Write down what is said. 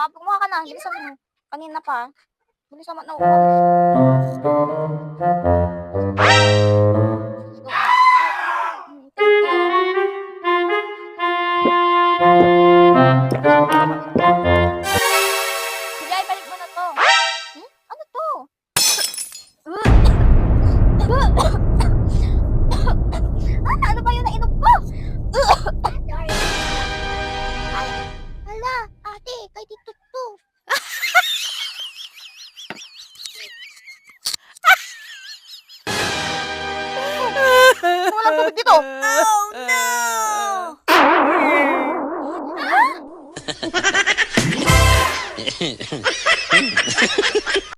Kumuha ka na. Bilisan mo. Kanina pa. Bilisan mo na. Sige, balik mo na to. Ano to? Ano ba yun na inom ko? Ay, hala, ate, kay Tito to. Walang tubig dito. Oh, no!